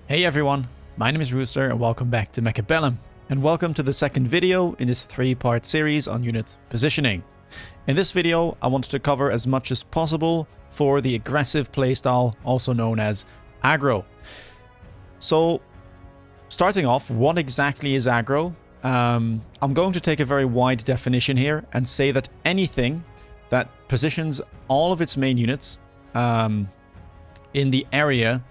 Hey everyone, my name is Rooster and welcome back to Mechabellum, and welcome to the second video in this 3-part series on unit positioning. In this video, I wanted to cover as much as possible for the aggressive playstyle, also known as aggro. So, starting off, what exactly is aggro? I'm going to take a very wide definition here and say that anything that positions all of its main units in the area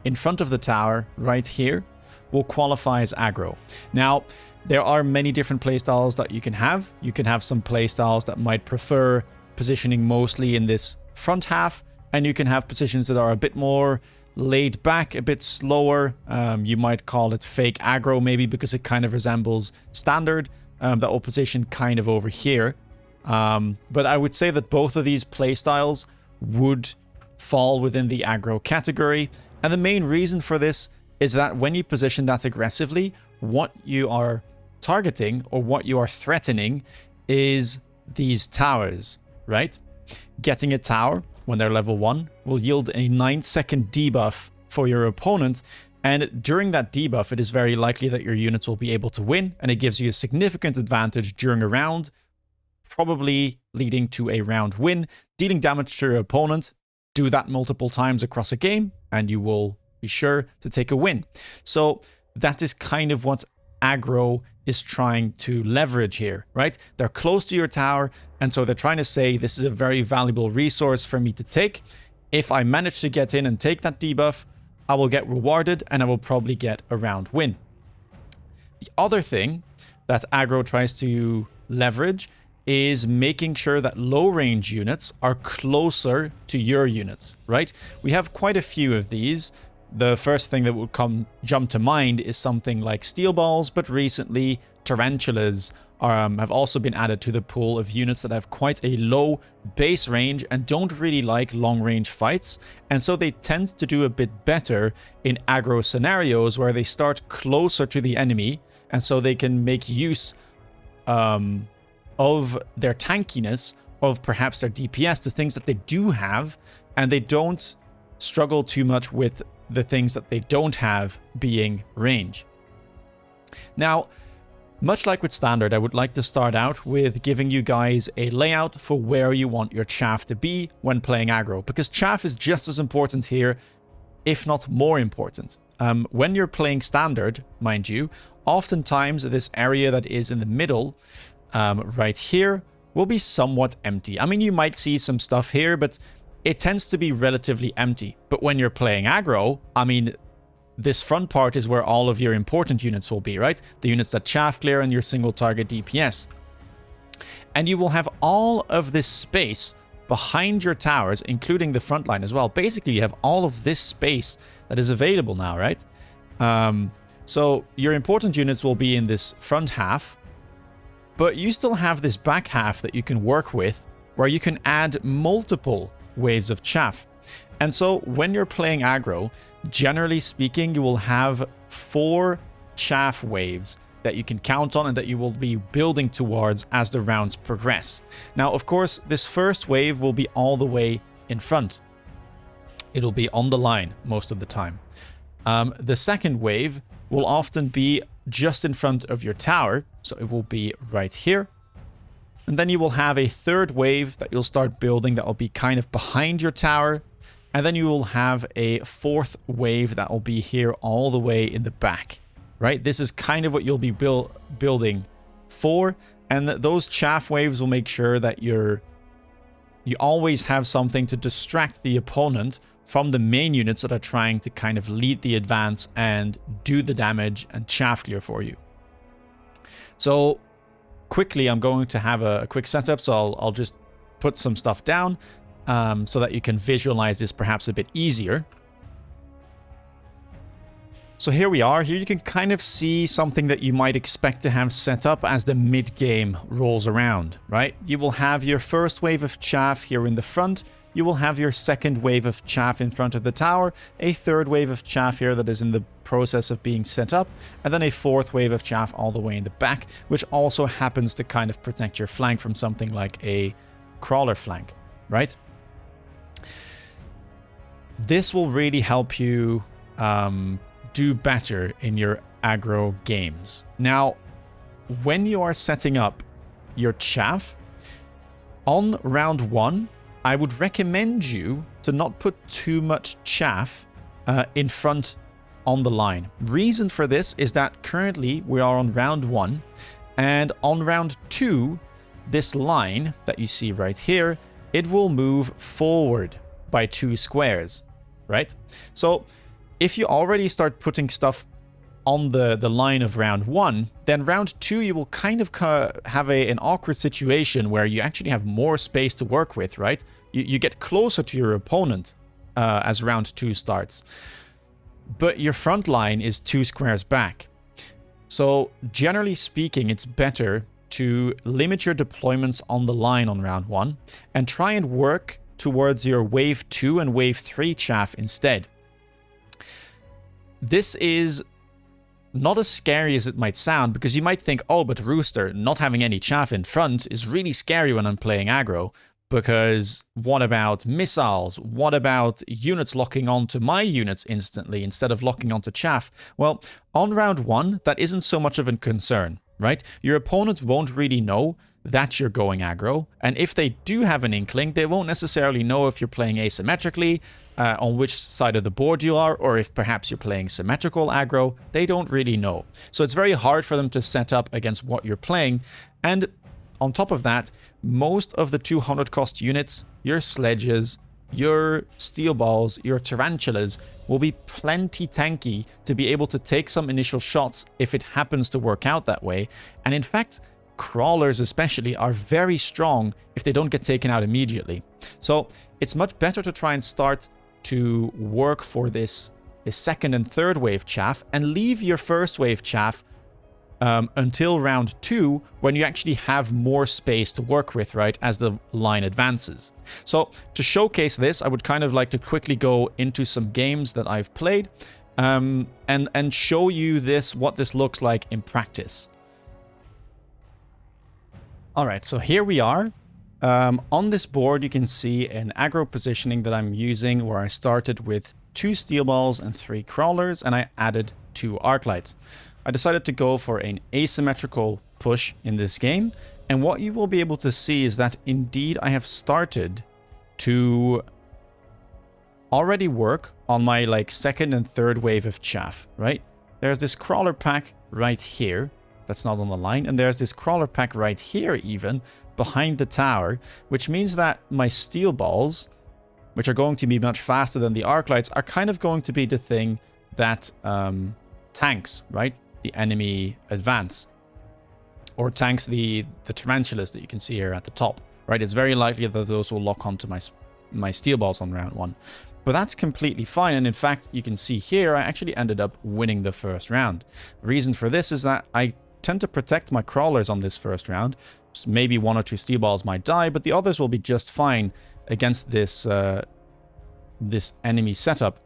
in front of the tower right here will qualify as aggro. Now, there are many different playstyles that you can have. You can have some playstyles that might prefer positioning mostly in this front half, and you can have positions that are a bit more laid back, a bit slower. You might call it fake aggro maybe because it kind of resembles standard, that will position kind of over here. But I would say that both of these playstyles would fall within the aggro category. And the main reason for this is that when you position that aggressively, what you are targeting or what you are threatening is these towers, right? Getting a tower when they're level 1 will yield a 9-second debuff for your opponent, and during that debuff it is very likely that your units will be able to win, and it gives you a significant advantage during a round, probably leading to a round win. Dealing damage to your opponent, do that multiple times across a game, and you will be sure to take a win. So that is kind of what aggro is trying to leverage here, right? They're close to your tower, and so they're trying to say, this is a very valuable resource for me to take. If I manage to get in and take that debuff, I will get rewarded, and I will probably get a round win. The other thing that aggro tries to leverage is making sure that low-range units are closer to your units, right? We have quite a few of these. The first thing that would jump to mind is something like steel balls, but recently tarantulas have also been added to the pool of units that have quite a low base range and don't really like long-range fights, and so they tend to do a bit better in aggro scenarios where they start closer to the enemy, and so they can make use of their tankiness, of perhaps their DPS, the things that they do have, and they don't struggle too much with the things that they don't have being range. Now, much like with standard, I would like to start out with giving you guys a layout for where you want your chaff to be when playing aggro, because chaff is just as important here, if not more important. When you're playing standard, mind you, oftentimes this area that is in the middle right here will be somewhat empty. I mean, you might see some stuff here, but it tends to be relatively empty. But when you're playing aggro, I mean, this front part is where all of your important units will be, right? The units that chaff clear and your single target DPS. And you will have all of this space behind your towers, including the front line as well. Basically, you have all of this space that is available now, right? So your important units will be in this front half, but you still have this back half that you can work with, where you can add multiple waves of chaff. And so when you're playing aggro, generally speaking, you will have 4 chaff waves that you can count on and that you will be building towards as the rounds progress. Now, of course, this first wave will be all the way in front. It'll be on the line most of the time. The second wave will often be just in front of your tower, so it will be right here. And then you will have a third wave that you'll start building that will be kind of behind your tower. And then you will have a fourth wave that will be here all the way in the back, right? This is kind of what you'll be building for. And those chaff waves will make sure that you always have something to distract the opponent from the main units that are trying to kind of lead the advance and do the damage and chaff clear for you. So quickly, I'm going to have a quick setup, so I'll just put some stuff down so that you can visualize this perhaps a bit easier. So here we are. Here you can kind of see something that you might expect to have set up as the mid-game rolls around, right? You will have your first wave of chaff here in the front. You will have your second wave of chaff in front of the tower, a third wave of chaff here that is in the process of being set up, and then a fourth wave of chaff all the way in the back, which also happens to kind of protect your flank from something like a crawler flank, right? This will really help you do better in your aggro games. Now, when you are setting up your chaff, on round 1, I would recommend you to not put too much chaff in front on the line. Reason for this is that currently we are on round 1, and on round 2, this line that you see right here, it will move forward by 2 squares, right? So if you already start putting stuff on the line of round 1, then round 2 you will kind of have an awkward situation where you actually have more space to work with, right? You get closer to your opponent as round 2 starts. But your front line is 2 squares back. So generally speaking, it's better to limit your deployments on the line on round 1 and try and work towards your wave 2 and wave 3 chaff instead. This is not as scary as it might sound, because you might think, oh, but Rooster, not having any chaff in front is really scary when I'm playing aggro, because what about missiles? What about units locking onto my units instantly instead of locking onto chaff? Well, on round 1, that isn't so much of a concern, right? Your opponents won't really know that you're going aggro, and if they do have an inkling, they won't necessarily know if you're playing asymmetrically, on which side of the board you are, or if perhaps you're playing symmetrical aggro. They don't really know. So it's very hard for them to set up against what you're playing. And on top of that, most of the 200 cost units, your sledges, your steel balls, your tarantulas, will be plenty tanky to be able to take some initial shots if it happens to work out that way. And in fact, crawlers especially are very strong if they don't get taken out immediately. So it's much better to try and start to work for this second and third wave chaff and leave your first wave chaff until round 2, when you actually have more space to work with, right, as the line advances. So to showcase this, I would kind of like to quickly go into some games that I've played and show you what this looks like in practice. All right, so here we are. On this board, you can see an aggro positioning that I'm using, where I started with 2 steel balls and 3 crawlers, and I added 2 arc lights. I decided to go for an asymmetrical push in this game, and what you will be able to see is that indeed I have started to already work on my second and third wave of chaff, right? There's this crawler pack right here that's not on the line, and there's this crawler pack right here even behind the tower, which means that my steel balls, which are going to be much faster than the arc lights, are kind of going to be the thing that tanks, right, the enemy advance, or tanks the tarantulas that you can see here at the top, right? It's very likely that those will lock onto my steel balls on round 1, but that's completely fine. And in fact, you can see here I actually ended up winning the first round. The reason for this is that I tend to protect my crawlers on this first round. Maybe 1 or 2 steel balls might die, but the others will be just fine against this this enemy setup.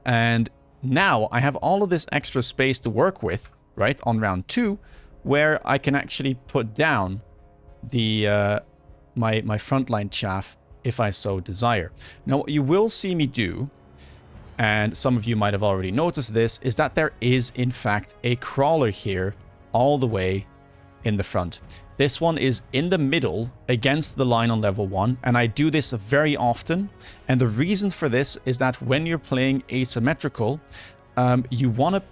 And now I have all of this extra space to work with, right, on round 2, where I can actually put down the my frontline chaff if I so desire. Now, what you will see me do, and some of you might have already noticed this, is that there is in fact a crawler here all the way in the front. This one is in the middle against the line on level 1, and I do this very often. And the reason for this is that when you're playing asymmetrical, you want to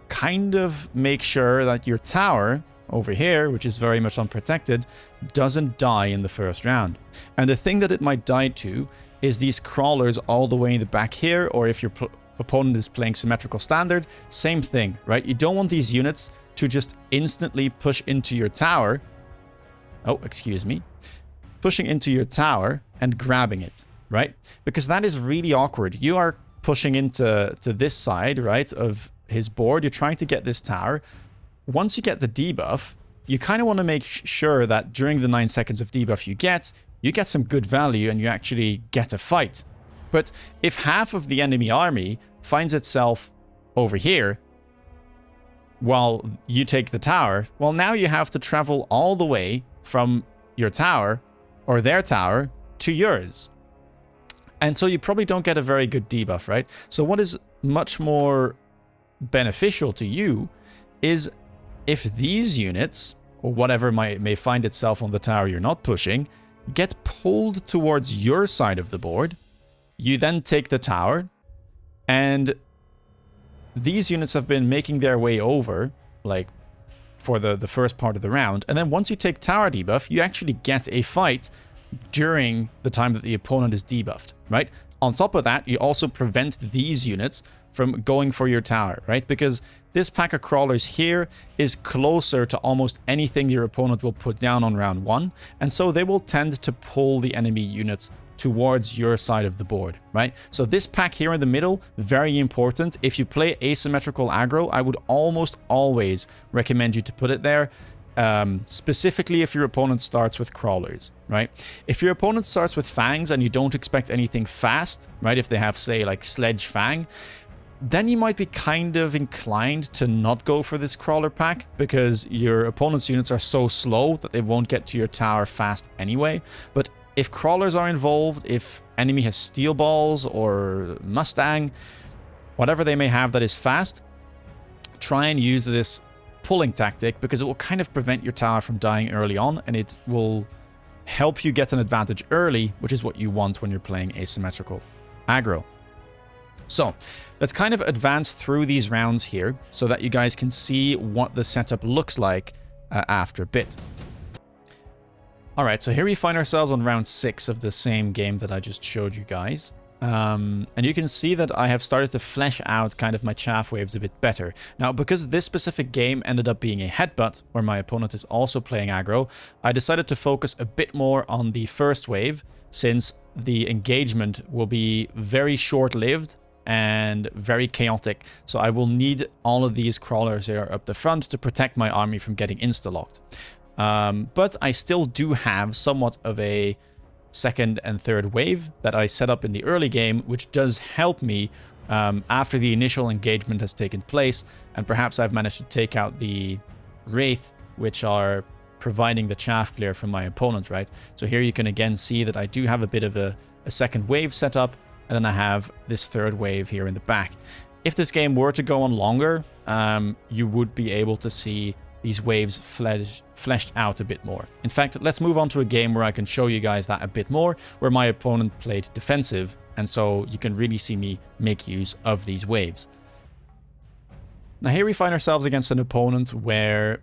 kind of make sure that your tower over here, which is very much unprotected, doesn't die in the first round. And the thing that it might die to is these crawlers all the way in the back here, or if your opponent is playing symmetrical standard, same thing, right? You don't want these units to just instantly push into your tower. Oh, excuse me. Pushing into your tower and grabbing it, right? Because that is really awkward. You are pushing into this side, right, of his board. You're trying to get this tower. Once you get the debuff, you kind of want to make sure that during the 9 seconds of debuff you get some good value and you actually get a fight. But if half of the enemy army finds itself over here while you take the tower, well, now you have to travel all the way from your tower or their tower to yours. And so you probably don't get a very good debuff, right? So what is much more beneficial to you is if these units, or whatever may find itself on the tower you're not pushing, get pulled towards your side of the board. You then take the tower, and these units have been making their way over, like, for the first part of the round. And then once you take tower debuff, you actually get a fight during the time that the opponent is debuffed, right? On top of that, you also prevent these units from going for your tower, right? Because this pack of crawlers here is closer to almost anything your opponent will put down on round 1, and so they will tend to pull the enemy units towards your side of the board, right? So this pack here in the middle, very important. If you play asymmetrical aggro, I would almost always recommend you to put it there, specifically if your opponent starts with crawlers, right? If your opponent starts with fangs and you don't expect anything fast, right? If they have, say, like Sledge Fang, then you might be kind of inclined to not go for this crawler pack because your opponent's units are so slow that they won't get to your tower fast anyway. But if crawlers are involved, if enemy has steel balls or Mustang, whatever they may have that is fast, try and use this pulling tactic because it will kind of prevent your tower from dying early on, and it will help you get an advantage early, which is what you want when you're playing asymmetrical aggro. So let's kind of advance through these rounds here so that you guys can see what the setup looks like after a bit. Alright, so here we find ourselves on round 6 of the same game that I just showed you guys. And you can see that I have started to flesh out kind of my chaff waves a bit better. Now, because this specific game ended up being a headbutt, where my opponent is also playing aggro, I decided to focus a bit more on the first wave, since the engagement will be very short-lived and very chaotic. So I will need all of these crawlers here up the front to protect my army from getting insta-locked. But I still do have somewhat of a second and third wave that I set up in the early game, which does help me after the initial engagement has taken place, and perhaps I've managed to take out the Wraith, which are providing the chaff clear from my opponent, right? So here you can again see that I do have a bit of a second wave set up, and then I have this third wave here in the back. If this game were to go on longer, you would be able to see these waves fleshed out a bit more. In fact, let's move on to a game where I can show you guys that a bit more, where my opponent played defensive, and so you can really see me make use of these waves. Now here we find ourselves against an opponent where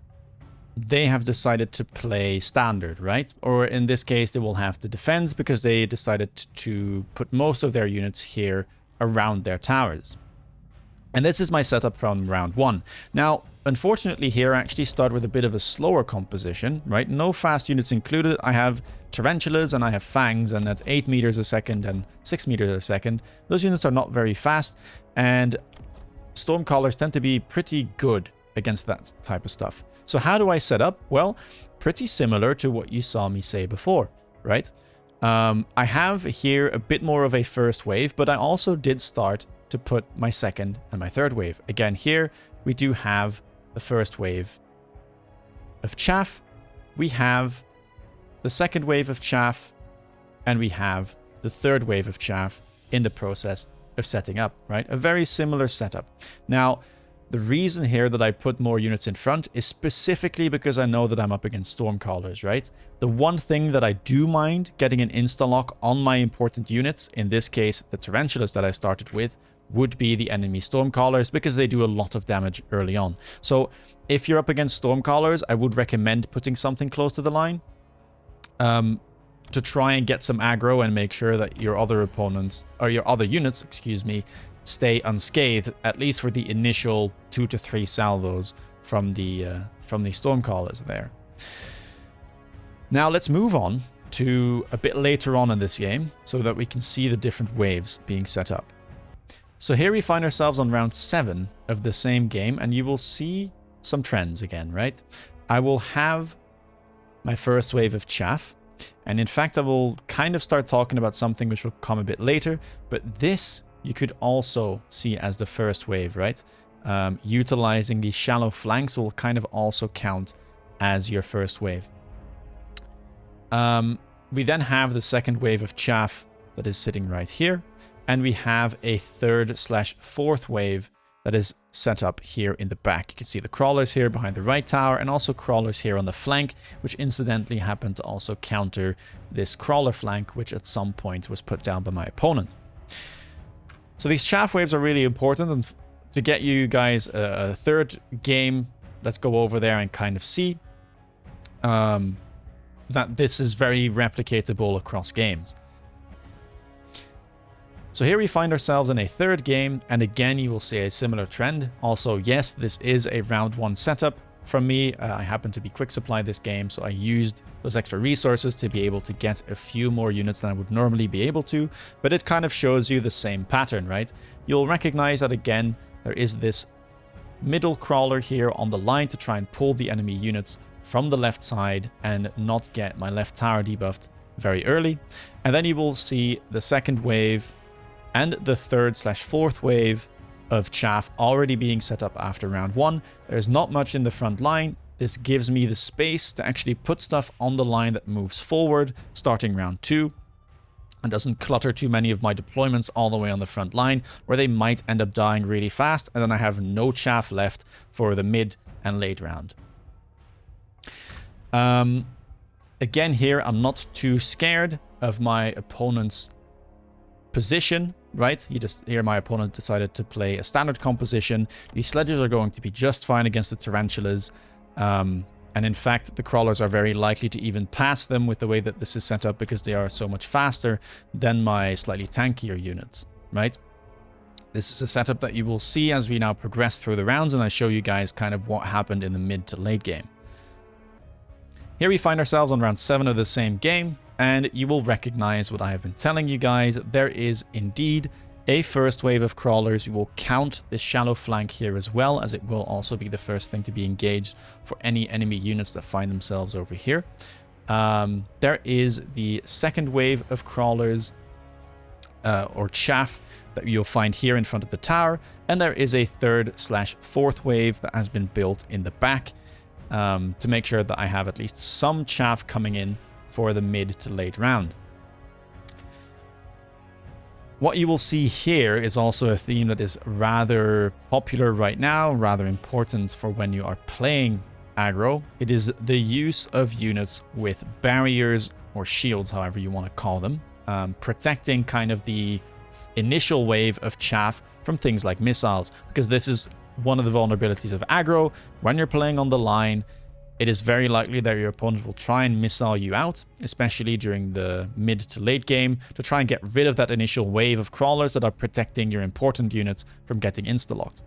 they have decided to play standard, right? Or in this case, they will have to defend because they decided to put most of their units here around their towers. And this is my setup from round 1. Now, unfortunately here I actually start with a bit of a slower composition, right? No fast units included. I have tarantulas and I have fangs, and that's 8 meters a second and 6 meters a second. Those units are not very fast, and stormcallers tend to be pretty good against that type of stuff. So how do I set up? Well, pretty similar to what you saw me say before, right? I have here a bit more of a first wave, but I also did start to put my second and my third wave. Again, here we do have the first wave of chaff, we have the second wave of chaff, and we have the third wave of chaff in the process of setting up, right? A very similar setup. Now, the reason here that I put more units in front is specifically because I know that I'm up against Stormcallers, right? The one thing that I do mind getting an insta-lock on my important units, in this case the Tarantulas that I started with, would be the enemy Stormcallers, because they do a lot of damage early on. So if you're up against Stormcallers, I would recommend putting something close to the line to try and get some aggro and make sure that your other opponents, or your other units, excuse me, stay unscathed, at least for the initial 2 to 3 salvos from the Stormcallers there. Now let's move on to a bit later on in this game so that we can see the different waves being set up. So here we find ourselves on round 7 of the same game, and you will see some trends again, right? I will have my first wave of chaff, and in fact I will kind of start talking about something which will come a bit later, but this you could also see as the first wave, right? Utilizing the shallow flanks will kind of also count as your first wave. We then have the second wave of chaff that is sitting right here, and we have a third/fourth wave that is set up here in the back. You can see the crawlers here behind the right tower and also crawlers here on the flank, which incidentally happen to also counter this crawler flank, which at some point was put down by my opponent. So these chaff waves are really important, and to get you guys a third game, let's go over there and kind of see that this is very replicatable across games. So here we find ourselves in a third game, and again you will see a similar trend. Also, yes, this is a round 1 setup from me. I happen to be quick supply this game, so I used those extra resources to be able to get a few more units than I would normally be able to, but it kind of shows you the same pattern, right? You'll recognize that again, there is this middle crawler here on the line to try and pull the enemy units from the left side and not get my left tower debuffed very early. And then you will see the second wave and the third/4th wave of chaff already being set up after round 1. There's not much in the front line. This gives me the space to actually put stuff on the line that moves forward starting round 2 and doesn't clutter too many of my deployments all the way on the front line, where they might end up dying really fast, and then I have no chaff left for the mid and late round. Again here, I'm not too scared of my opponent's position, right? Here my opponent decided to play a standard composition. These sledges are going to be just fine against the tarantulas. And in fact, the crawlers are very likely to even pass them with the way that this is set up, because they are so much faster than my slightly tankier units, right? This is a setup that you will see as we now progress through the rounds, and I show you guys kind of what happened in the mid to late game. Here we find ourselves on round 7 of the same game, and you will recognize what I have been telling you guys. There is indeed a first wave of crawlers. We will count this shallow flank here as well, as it will also be the first thing to be engaged for any enemy units that find themselves over here. There is the second wave of crawlers, or chaff, that you'll find here in front of the tower, and there is a third/4th wave that has been built in the back to make sure that I have at least some chaff coming in for the mid to late round. What you will see here is also a theme that is rather popular right now, rather important for when you are playing aggro. It is the use of units with barriers or shields, however you want to call them, protecting kind of the initial wave of chaff from things like missiles, because this is one of the vulnerabilities of aggro. When you're playing on the line, it is very likely that your opponent will try and missile you out, especially during the mid to late game, to try and get rid of that initial wave of crawlers that are protecting your important units from getting insta-locked.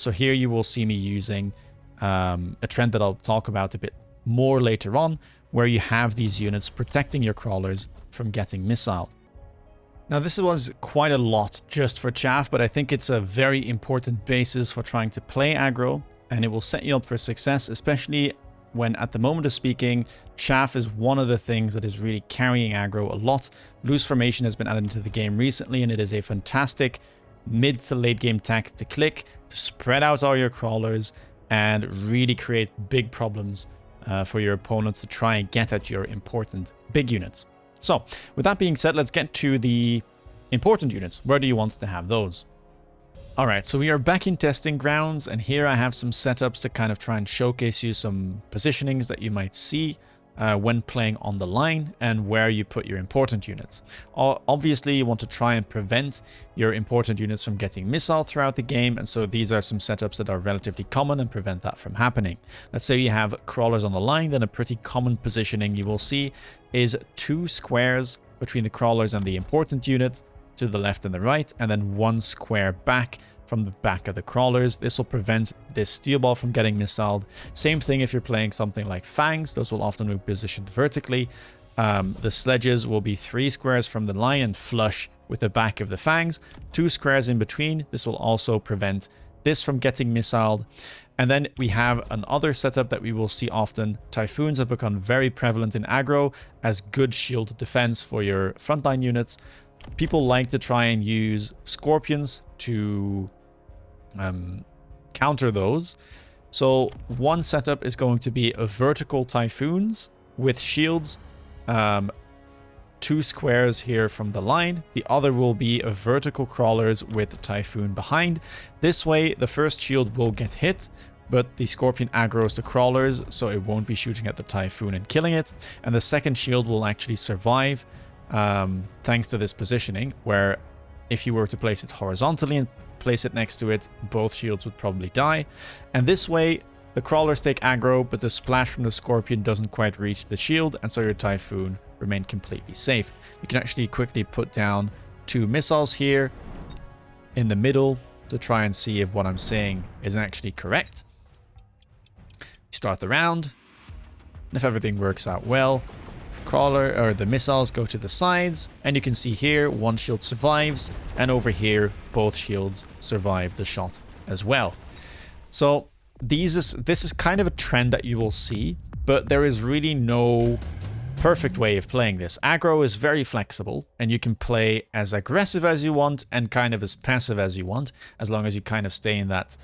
So here you will see me using a trend that I'll talk about a bit more later on, where you have these units protecting your crawlers from getting missiled. Now, this was quite a lot just for chaff, but I think it's a very important basis for trying to play aggro, and it will set you up for success, especially when, at the moment of speaking, chaff is one of the things that is really carrying aggro a lot. Loose formation has been added into the game recently, and it is a fantastic mid to late game tactic to click to spread out all your crawlers and really create big problems for your opponents to try and get at your important big units. So, with that being said, let's get to the important units. Where do you want to have those? Alright, so we are back in testing grounds, and here I have some setups to kind of try and showcase you some positionings that you might see when playing on the line and where you put your important units. Obviously, you want to try and prevent your important units from getting missiled throughout the game, and so these are some setups that are relatively common and prevent that from happening. Let's say you have crawlers on the line, then a pretty common positioning you will see is 2 squares between the crawlers and the important unit to the left and the right, and then 1 square back from the back of the crawlers. This will prevent this steel ball from getting missiled. Same thing if you're playing something like fangs. Those will often be positioned vertically. The sledges will be 3 squares from the line and flush with the back of the fangs. 2 squares in between. This will also prevent this from getting missiled. And then we have another setup that we will see often. Typhoons have become very prevalent in aggro as good shield defense for your frontline units. People like to try and use scorpions to counter those. So one setup is going to be a vertical typhoons with shields 2 squares here from the line. The other will be vertical crawlers with Typhoon behind. This way, the first shield will get hit, but the Scorpion aggroes the crawlers, so it won't be shooting at the Typhoon and killing it. And the second shield will actually survive, thanks to this positioning, where if you were to place it horizontally and place it next to it, both shields would probably die. And this way, the crawlers take aggro, but the splash from the Scorpion doesn't quite reach the shield, and so your Typhoon remain completely safe. You can actually quickly put down 2 missiles here in the middle to try and see if what I'm saying is actually correct. You start the round, and if everything works out well, crawler or the missiles go to the sides, and you can see here 1 shield survives, and over here both shields survive the shot as well. So this is kind of a trend that you will see, but there is really no perfect way of playing this. Aggro is very flexible, and you can play as aggressive as you want and kind of as passive as you want, as long as you kind of stay in that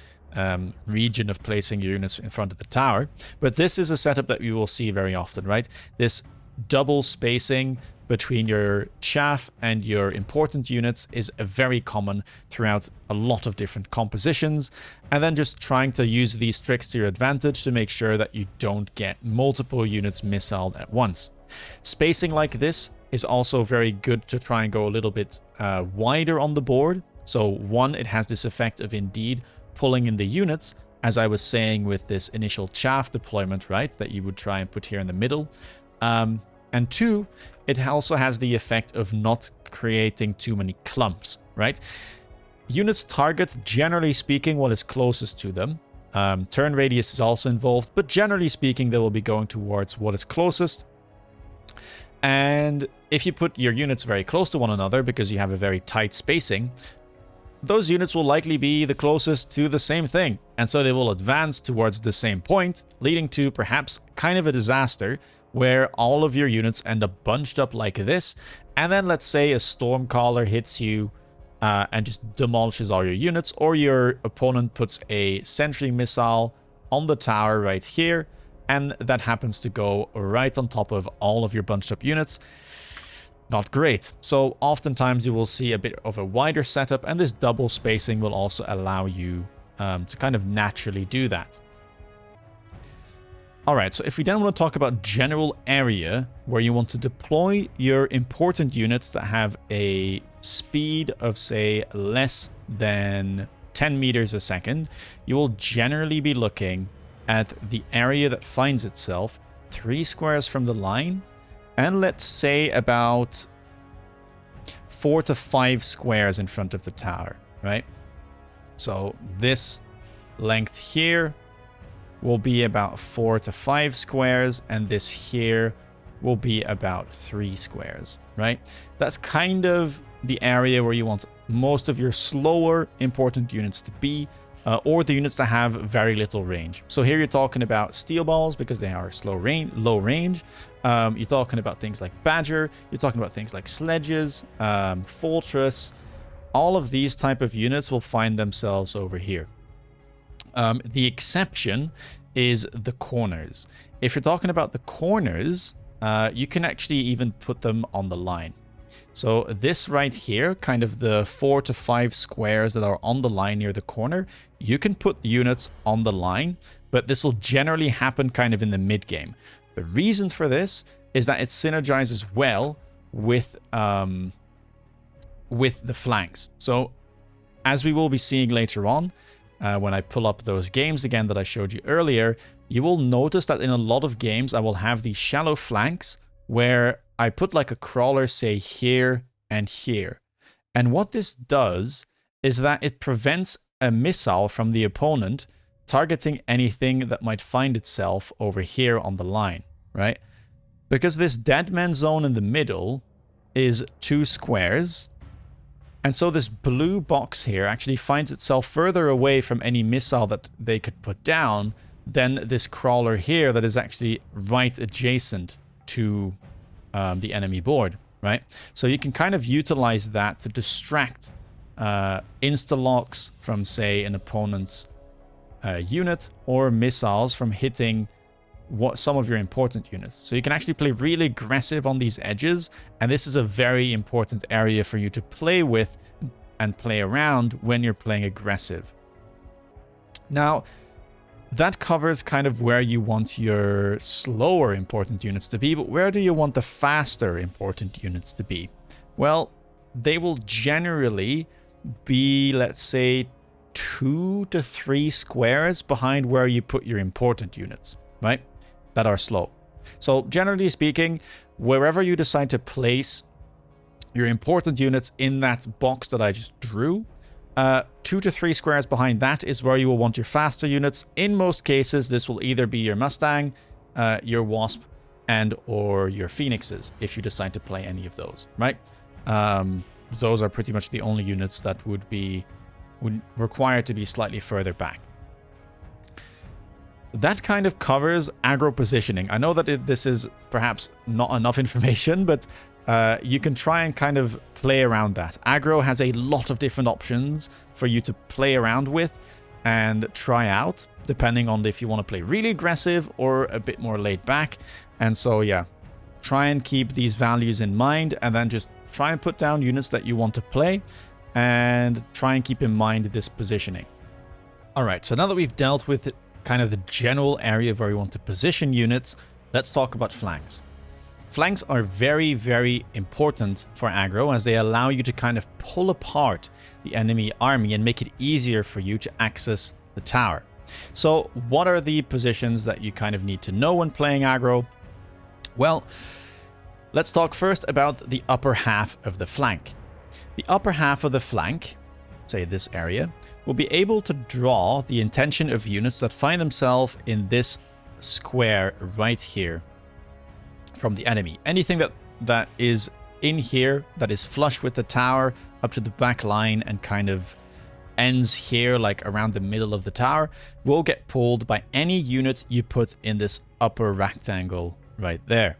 region of placing your units in front of the tower. But this is a setup that you will see very often, right? This double spacing between your chaff and your important units is very common throughout a lot of different compositions, and then just trying to use these tricks to your advantage to make sure that you don't get multiple units missiled at once. Spacing like this is also very good to try and go a little bit wider on the board. So one, it has this effect of indeed pulling in the units, as I was saying with this initial chaff deployment, right, that you would try and put here in the middle. And 2, it also has the effect of not creating too many clumps, right? Units target, generally speaking, what is closest to them. Turn radius is also involved, but generally speaking, they will be going towards what is closest. And if you put your units very close to one another, because you have a very tight spacing, those units will likely be the closest to the same thing. And so they will advance towards the same point, leading to perhaps kind of a disaster where all of your units end up bunched up like this. And then let's say a Stormcaller hits you and just demolishes all your units, or your opponent puts a sentry missile on the tower right here, and that happens to go right on top of all of your bunched up units. Not great. So oftentimes you will see a bit of a wider setup, and this double spacing will also allow you to kind of naturally do that. Alright, so if we then want to talk about general area where you want to deploy your important units that have a speed of, say, less than 10 meters a second, you will generally be looking at the area that finds itself 3 squares from the line, and let's say about 4 to 5 squares in front of the tower, right? So this length here will be about 4 to 5 squares, and this here will be about 3 squares, right? That's kind of the area where you want most of your slower important units to be, or the units that have very little range. So here you're talking about steel balls because they are low range. You're talking about things like Badger. You're talking about things like sledges, Fortress. All of these type of units will find themselves over here. The exception is the corners. If you're talking about the corners, you can actually even put them on the line. So this right here, kind of the 4 to 5 squares that are on the line near the corner, you can put the units on the line, but this will generally happen kind of in the mid game. The reason for this is that it synergizes well with the flanks. So as we will be seeing later on, when I pull up those games again that I showed you earlier, you will notice that in a lot of games I will have these shallow flanks where I put like a crawler, say, here and here. And what this does is that it prevents a missile from the opponent targeting anything that might find itself over here on the line, right? Because this dead man zone in the middle is 2 squares. And so this blue box here actually finds itself further away from any missile that they could put down than this crawler here that is actually right adjacent to the enemy board, right? So you can kind of utilize that to distract insta-locks from, say, an opponent's unit, or missiles from hitting some of your important units. So you can actually play really aggressive on these edges, and this is a very important area for you to play with and play around when you're playing aggressive. Now, that covers kind of where you want your slower important units to be, but where do you want the faster important units to be? Well, they will generally be, let's say, 2 to 3 squares behind where you put your important units, right? That are slow. So generally speaking, wherever you decide to place your important units in that box that I just drew, 2 to 3 squares behind that is where you will want your faster units. In most cases, this will either be your Mustang, your Wasp, and or your Phoenixes, if you decide to play any of those, right? Those are pretty much the only units that would require to be slightly further back. That kind of covers aggro positioning. I know that this is perhaps not enough information, but you can try and kind of play around that. Aggro has a lot of different options for you to play around with and try out, depending on if you want to play really aggressive or a bit more laid back. And so, yeah, try and keep these values in mind, and then just try and put down units that you want to play and try and keep in mind this positioning. All right, so now that we've dealt with kind of the general area where you want to position units, let's talk about flanks. Flanks are very, very important for aggro, as they allow you to kind of pull apart the enemy army and make it easier for you to access the tower. So what are the positions that you kind of need to know when playing aggro? Well, let's talk first about the upper half of the flank. The upper half of the flank, say this area, will be able to draw the attention of units that find themselves in this square right here from the enemy. Anything that is in here that is flush with the tower up to the back line and kind of ends here, like around the middle of the tower, will get pulled by any unit you put in this upper rectangle right there.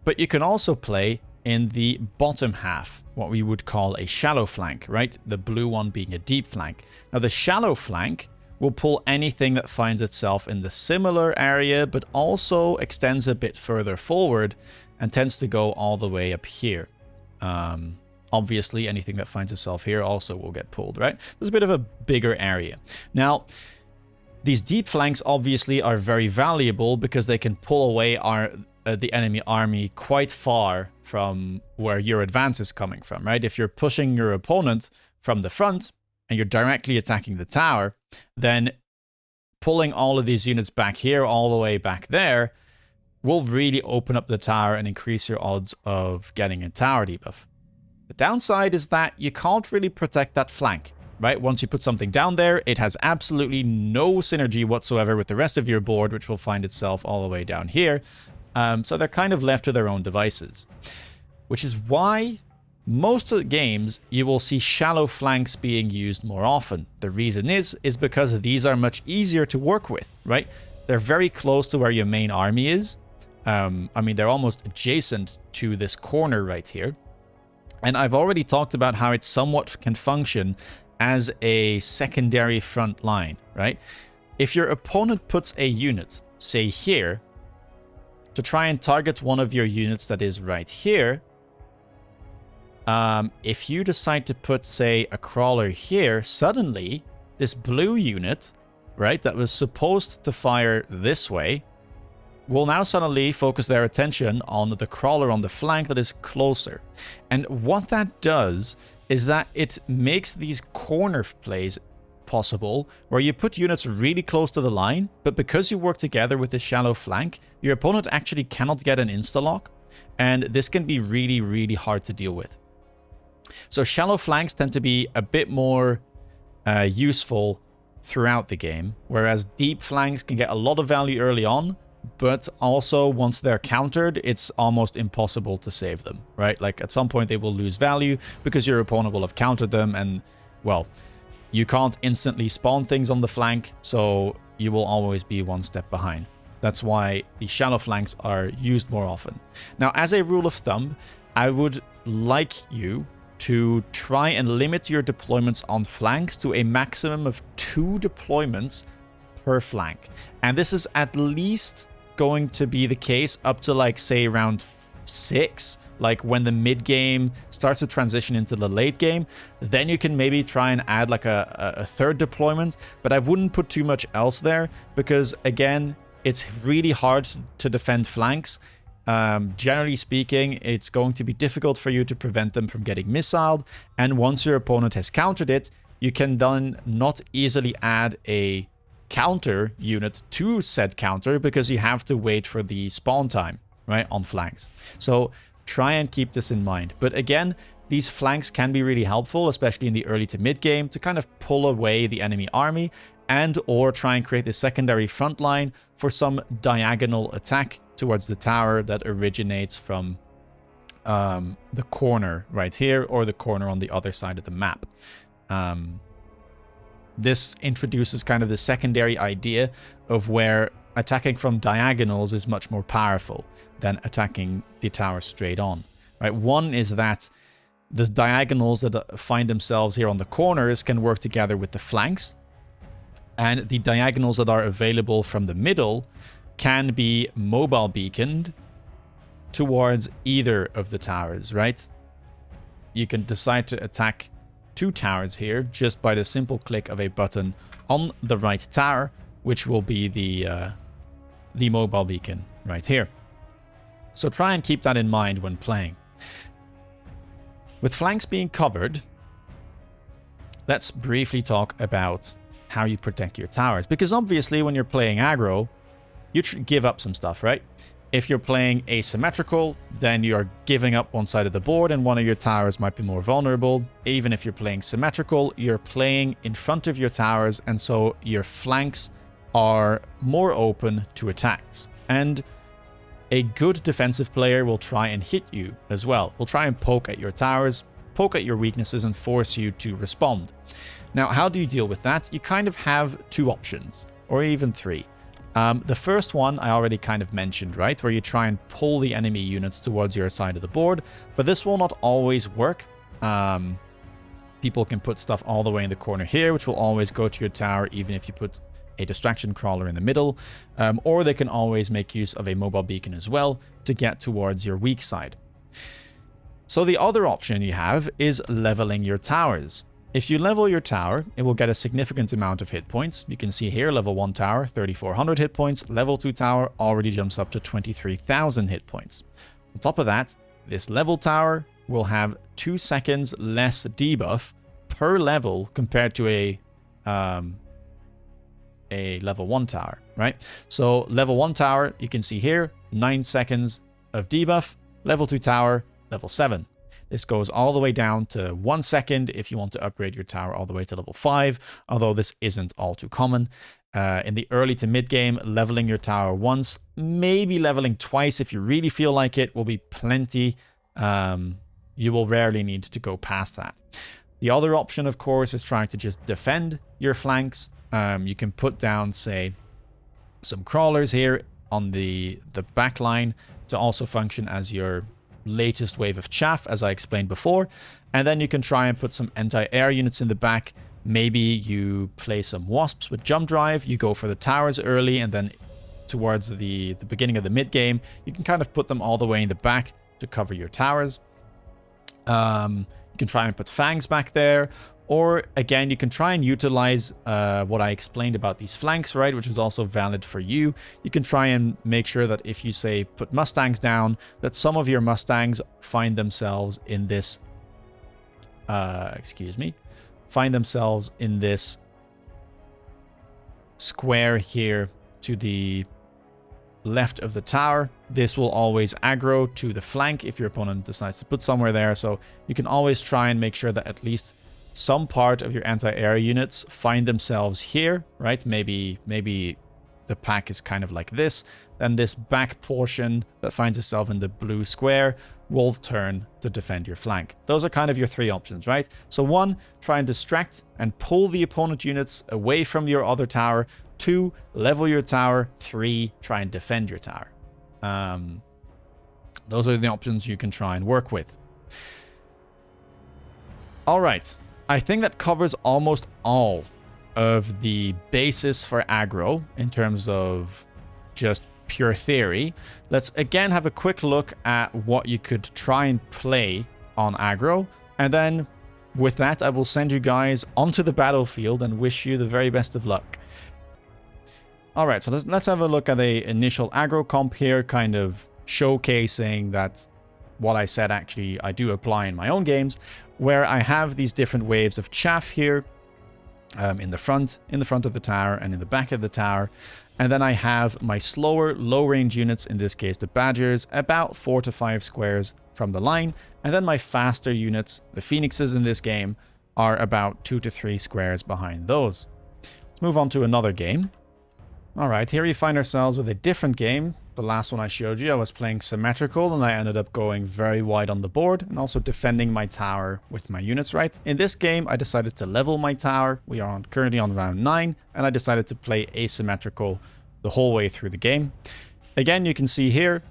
But you can also play in the bottom half, what we would call a shallow flank, right? The blue one being a deep flank. Now the shallow flank will pull anything that finds itself in the similar area, but also extends a bit further forward and tends to go all the way up here. Obviously, anything that finds itself here also will get pulled, right? There's a bit of a bigger area. Now, these deep flanks obviously are very valuable because they can pull away the enemy army quite far from where your advance is coming from, right? If you're pushing your opponent from the front and you're directly attacking the tower, then pulling all of these units back here all the way back there will really open up the tower and increase your odds of getting a tower debuff. The downside is that you can't really protect that flank, right? Once you put something down there, it has absolutely no synergy whatsoever with the rest of your board, which will find itself all the way down here. So they're kind of left to their own devices, which is why most of the games you will see shallow flanks being used more often. The reason is because these are much easier to work with, right? They're very close to where your main army is. I mean, they're almost adjacent to this corner right here. And I've already talked about how it somewhat can function as a secondary front line, right? If your opponent puts a unit, say here, to try and target one of your units that is right here, if you decide to put, say, a crawler here, suddenly this blue unit, right, that was supposed to fire this way, will now suddenly focus their attention on the crawler on the flank that is closer. And what that does is that it makes these corner plays possible, where you put units really close to the line, but because you work together with this shallow flank, your opponent actually cannot get an insta-lock, and this can be really, really hard to deal with. So shallow flanks tend to be a bit more useful throughout the game, whereas deep flanks can get a lot of value early on, but also once they're countered, it's almost impossible to save them, right? Like at some point they will lose value because your opponent will have countered them, and well, you can't instantly spawn things on the flank, so you will always be one step behind. That's why the shallow flanks are used more often. Now, as a rule of thumb, I would like you to try and limit your deployments on flanks to a maximum of 2 deployments per flank. And this is at least going to be the case up to like say round 6, like when the mid game starts to transition into the late game. Then you can maybe try and add like a third deployment, but I wouldn't put too much else there, because again, it's really hard to defend flanks. Generally speaking, it's going to be difficult for you to prevent them from getting missiled, and once your opponent has countered it, you can then not easily add a counter unit to said counter, because you have to wait for the spawn time, right, on flanks. So try and keep this in mind. But again, these flanks can be really helpful, especially in the early to mid game, to kind of pull away the enemy army, and or try and create a secondary front line for some diagonal attack towards the tower that originates from the corner right here, or the corner on the other side of the map. This introduces kind of the secondary idea of where attacking from diagonals is much more powerful than attacking the tower straight on. Right? One is that the diagonals that find themselves here on the corners can work together with the flanks, and the diagonals that are available from the middle can be mobile beaconed towards either of the towers, right? You can decide to attack 2 towers here just by the simple click of a button on the right tower, which will be the mobile beacon right here. So try and keep that in mind when playing. With flanks being covered, let's briefly talk about how you protect your towers, because obviously when you're playing aggro, you give up some stuff, right? If you're playing asymmetrical, then you're giving up one side of the board and one of your towers might be more vulnerable. Even if you're playing symmetrical, you're playing in front of your towers, and so your flanks are more open to attacks. And a good defensive player will try and hit you as well. Will try and poke at your towers, poke at your weaknesses, and force you to respond. Now, how do you deal with that? You kind of have 2 options, or even 3. The first one I already kind of mentioned, right? Where you try and pull the enemy units towards your side of the board, but this will not always work. People can put stuff all the way in the corner here, which will always go to your tower, even if you put a distraction crawler in the middle, or they can always make use of a mobile beacon as well to get towards your weak side. So the other option you have is leveling your towers. If you level your tower, it will get a significant amount of hit points. You can see here, level 1 tower, 3,400 hit points. Level 2 tower already jumps up to 23,000 hit points. On top of that, this level tower will have 2 seconds less debuff per level compared to a level 1 tower, right? So level 1 tower, you can see here, 9 seconds of debuff. Level 2 tower, level 7. This goes all the way down to 1 second if you want to upgrade your tower all the way to level 5, although this isn't all too common. In the early to mid game, leveling your tower once, maybe leveling twice if you really feel like it, will be plenty. You will rarely need to go past that. The other option, of course, is trying to just defend your flanks. You can put down, say, some crawlers here on the back line to also function as your latest wave of chaff, as I explained before. And then you can try and put some anti-air units in the back. Maybe you play some wasps with jump drive, you go for the towers early, and then towards the beginning of the mid game, you can kind of put them all the way in the back to cover your towers. You can try and put fangs back there, or again, you can try and utilize what I explained about these flanks, right, which is also valid for you. You can try and make sure that if you say put mustangs down, that some of your mustangs find themselves in this find themselves in this square here to the left of the tower. This will always aggro to the flank if your opponent decides to put somewhere there. So you can always try and make sure that at least some part of your anti-air units find themselves here, right? Maybe the pack is kind of like this. Then this back portion that finds itself in the blue square will turn to defend your flank. Those are kind of your 3 options, right? So 1, try and distract and pull the opponent units away from your other tower. 2, level your tower. 3, try and defend your tower. Those are the options you can try and work with. All right. I think that covers almost all of the basis for aggro in terms of just pure theory, let's again have a quick look at what you could try and play on aggro, and then with that I will send you guys onto the battlefield and wish you the very best of luck. Alright, so let's have a look at the initial aggro comp here, kind of showcasing that what I said actually I do apply in my own games, where I have these different waves of chaff here in the front of the tower and in the back of the tower. And then I have my slower, low-range units, in this case the badgers, about 4 to 5 squares from the line. And then my faster units, the phoenixes in this game, are about 2 to 3 squares behind those. Let's move on to another game. Alright, here we find ourselves with a different game. The last one I showed you, I was playing symmetrical, and I ended up going very wide on the board and also defending my tower with my units right. In this game, I decided to level my tower. We are currently on round 9, and I decided to play asymmetrical the whole way through the game. Again, you can see here,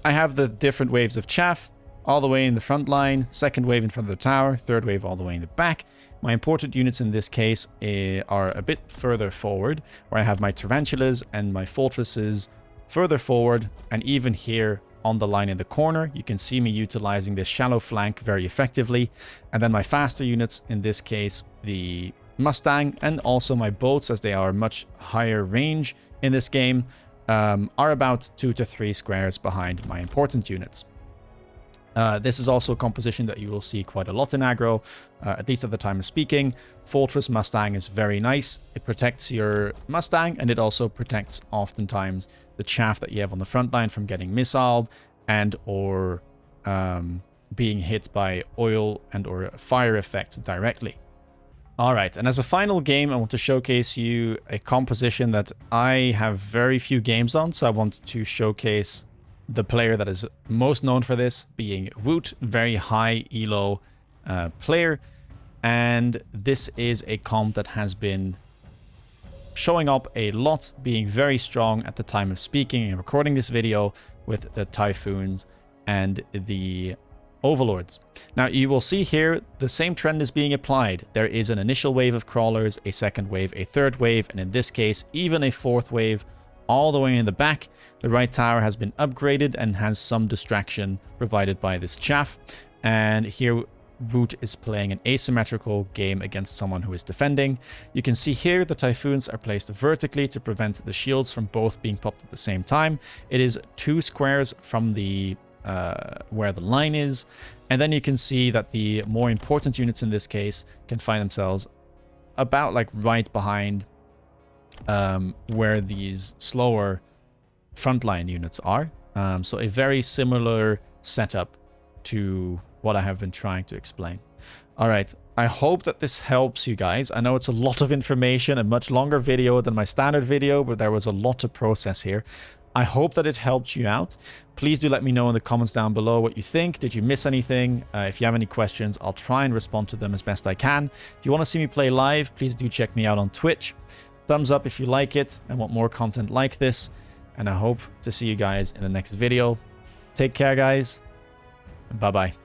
I have the different waves of chaff all the way in the front line, second wave in front of the tower, third wave all the way in the back. My important units in this case are a bit further forward, where I have my tarantulas and my fortresses further forward, and even here on the line in the corner, you can see me utilizing this shallow flank very effectively. And then my faster units, in this case the Mustang, and also my boats, as they are much higher range in this game, are about 2 to 3 squares behind my important units. This is also a composition that you will see quite a lot in aggro, at least at the time of speaking. Fortress Mustang is very nice. It protects your Mustang, and it also protects oftentimes the chaff that you have on the front line from getting missiled and or being hit by oil and or fire effects directly. Alright, and as a final game, I want to showcase you a composition that I have very few games on, so I want to showcase the player that is most known for this, being Woot, very high elo player. And this is a comp that has been showing up a lot, being very strong at the time of speaking and recording this video with the Typhoons and the Overlords. Now you will see here the same trend is being applied. There is an initial wave of crawlers, a second wave, a third wave, and in this case even a fourth wave all the way in the back. The right tower has been upgraded and has some distraction provided by this chaff. And here Woot is playing an asymmetrical game against someone who is defending. You can see here the Typhoons are placed vertically to prevent the shields from both being popped at the same time. It is 2 squares from the where the line is. And then you can see that the more important units in this case can find themselves about like right behind where these slower frontline units are. So a very similar setup to what I have been trying to explain. All right, I hope that this helps you guys. I know it's a lot of information, a much longer video than my standard video, but there was a lot to process here. I hope that it helped you out. Please do let me know in the comments down below what you think. Did you miss anything? If you have any questions, I'll try and respond to them as best I can. If you want to see me play live, please do check me out on Twitch. Thumbs up if you like it and want more content like this. And I hope to see you guys in the next video. Take care, guys. And bye-bye.